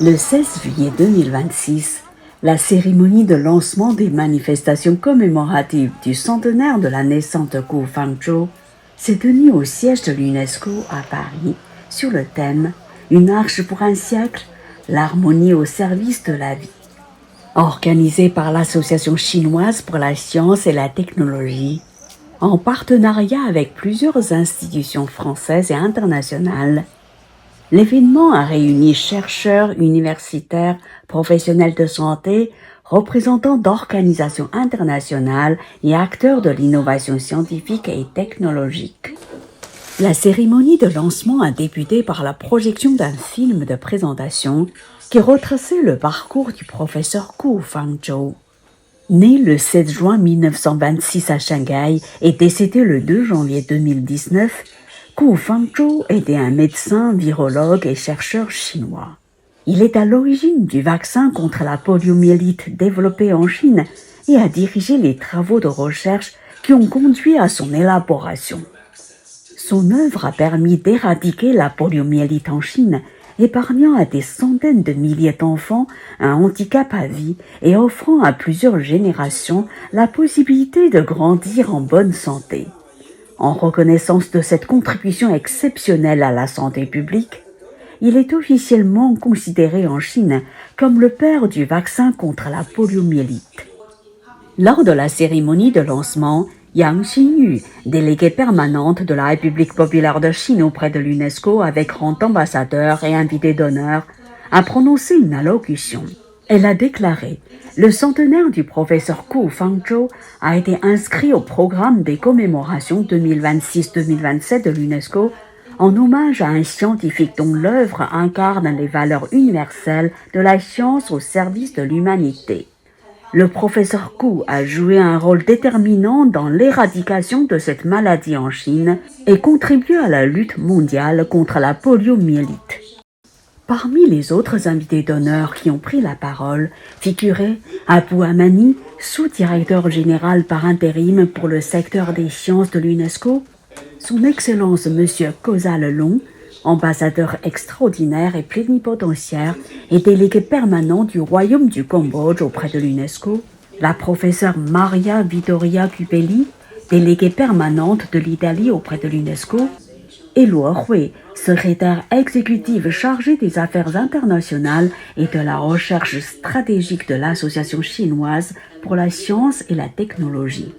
Le 16 juillet 2026, la cérémonie de lancement des manifestations commémoratives du centenaire de la naissance de Gu Fangzhou s'est tenue au siège de l'UNESCO à Paris sur le thème « Une arche pour un siècle, l'harmonie au service de la vie ». Organisée par l'Association chinoise pour la science et la technologie, en partenariat avec plusieurs institutions françaises et internationales, l'événement a réuni chercheurs, universitaires, professionnels de santé, représentants d'organisations internationales et acteurs de l'innovation scientifique et technologique. La cérémonie de lancement a débuté par la projection d'un film de présentation qui retraçait le parcours du professeur Gu Fangzhou. Né le 7 juin 1926 à Shanghai et décédé le 2 janvier 2019, Gu Fangzhou était un médecin, virologue et chercheur chinois. Il est à l'origine du vaccin contre la poliomyélite développé en Chine et a dirigé les travaux de recherche qui ont conduit à son élaboration. Son œuvre a permis d'éradiquer la poliomyélite en Chine, épargnant à des centaines de milliers d'enfants un handicap à vie et offrant à plusieurs générations la possibilité de grandir en bonne santé. En reconnaissance de cette contribution exceptionnelle à la santé publique, il est officiellement considéré en Chine comme le père du vaccin contre la poliomyélite. Lors de la cérémonie de lancement, Yang Xinyu, déléguée permanente de la République populaire de Chine auprès de l'UNESCO avec rang d'ambassadeur et invité d'honneur, a prononcé une allocution. Elle a déclaré « Le centenaire du professeur Gu Fangzhou a été inscrit au programme des commémorations 2026-2027 de l'UNESCO en hommage à un scientifique dont l'œuvre incarne les valeurs universelles de la science au service de l'humanité. Le professeur Gu a joué un rôle déterminant dans l'éradication de cette maladie en Chine et contribué à la lutte mondiale contre la poliomyélite. » Parmi les autres invités d'honneur qui ont pris la parole figurait Abou Amani, sous-directeur général par intérim pour le secteur des sciences de l'UNESCO, son Excellence Monsieur Kozal Long, ambassadeur extraordinaire et plénipotentiaire et délégué permanent du Royaume du Cambodge auprès de l'UNESCO, la professeure Maria Vittoria Cupelli, déléguée permanente de l'Italie auprès de l'UNESCO, et Luo Hui, secrétaire exécutive chargée des affaires internationales et de la recherche stratégique de l'Association chinoise pour la science et la technologie.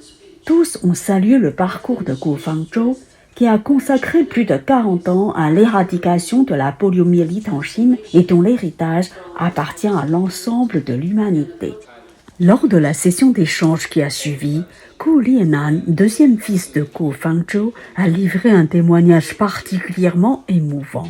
Tous ont salué le parcours de Gu Fangzhou, qui a consacré plus de 40 ans à l'éradication de la poliomyélite en Chine et dont l'héritage appartient à l'ensemble de l'humanité. Lors de la session d'échange qui a suivi, Gu Lienan, deuxième fils de Gu Fangzhou, a livré un témoignage particulièrement émouvant.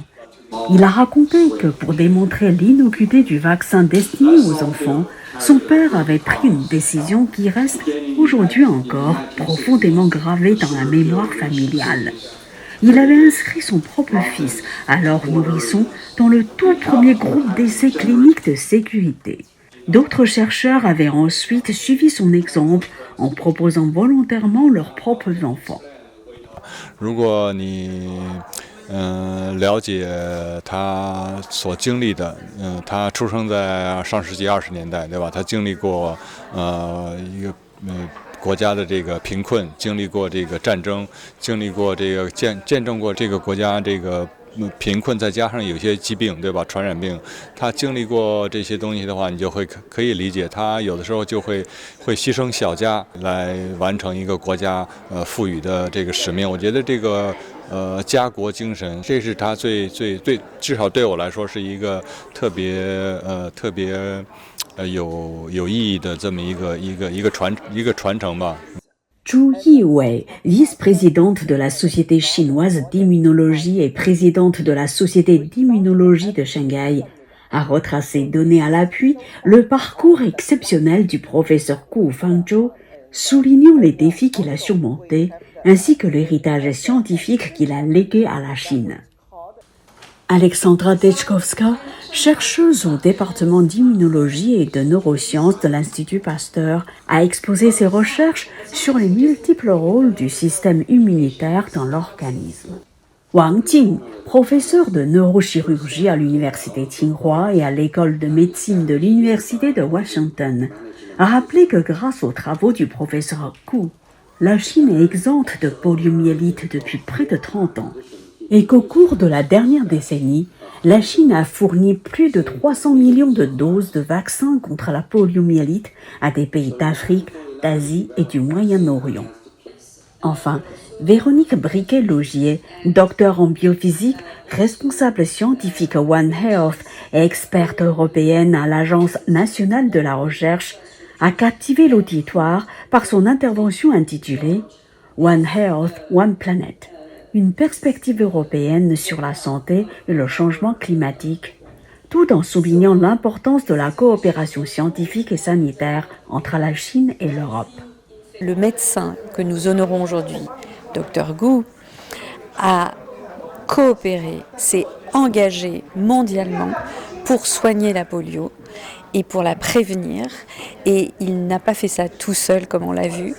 Il a raconté que pour démontrer l'innocuité du vaccin destiné aux enfants, son père avait pris une décision qui reste aujourd'hui encore profondément gravée dans la mémoire familiale. Il avait inscrit son propre fils, alors nourrisson, dans le tout premier groupe d'essais cliniques de sécurité. D'autres chercheurs avaient ensuite suivi son exemple en proposant volontairement leurs propres enfants. 了解他所经历的，他出生在上世纪20年代，对吧？他经历过一个国家的这个贫困，经历过这个战争，经历过这个见证过这个国家这个贫困，再加上有些疾病，对吧？传染病，他经历过这些东西的话，你就可以理解，他有的时候就会牺牲小家来完成一个国家赋予的这个使命。我觉得这个家国精神，这是他最至少对我来说是一个特别有意义的这么一个传承吧。Zhu Yiwei, vice-présidente de la Société chinoise d'immunologie et présidente de la Société d'immunologie de Shanghai, a retracé, donné à l'appui, le parcours exceptionnel du professeur Gu Fangzhou, soulignant les défis qu'il a surmontés, ainsi que l'héritage scientifique qu'il a légué à la Chine. Alexandra Dechkovska, chercheuse au département d'immunologie et de neurosciences de l'Institut Pasteur, a exposé ses recherches sur les multiples rôles du système immunitaire dans l'organisme. Wang Jing, professeur de neurochirurgie à l'université Tsinghua et à l'école de médecine de l'université de Washington, a rappelé que grâce aux travaux du professeur Gu, la Chine est exempte de poliomyélite depuis près de 30 ans et qu'au cours de la dernière décennie, la Chine a fourni plus de 300 millions de doses de vaccins contre la poliomyélite à des pays d'Afrique, d'Asie et du Moyen-Orient. Enfin, Véronique Briquet-Laugier, docteur en biophysique, responsable scientifique à One Health et experte européenne à l'Agence nationale de la recherche, a captivé l'auditoire par son intervention intitulée One Health, One Planet, une perspective européenne sur la santé et le changement climatique, tout en soulignant l'importance de la coopération scientifique et sanitaire entre la Chine et l'Europe. Le médecin que nous honorons aujourd'hui, Dr Gu, a coopéré, s'est engagé mondialement pour soigner la polio et pour la prévenir. Et il n'a pas fait ça tout seul, comme on l'a vu.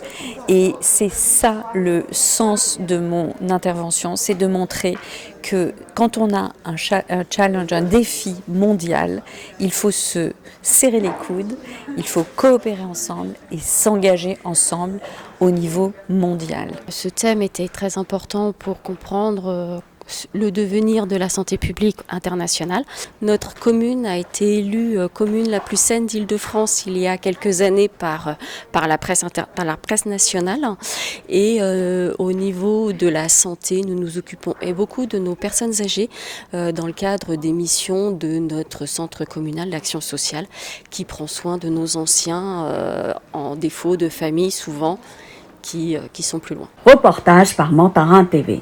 Et c'est ça le sens de mon intervention, c'est de montrer que quand on a un challenge, un défi mondial, il faut se serrer les coudes, il faut coopérer ensemble et s'engager ensemble au niveau mondial. Ce thème était très important pour comprendre le devenir de la santé publique internationale. Notre commune a été élue commune la plus saine d'Île-de-France il y a quelques années par la presse nationale. Et au niveau de la santé, nous nous occupons et beaucoup de nos personnes âgées dans le cadre des missions de notre centre communal d'action sociale qui prend soin de nos anciens en défaut de famille souvent qui sont plus loin. Reportage par Mantarin TV.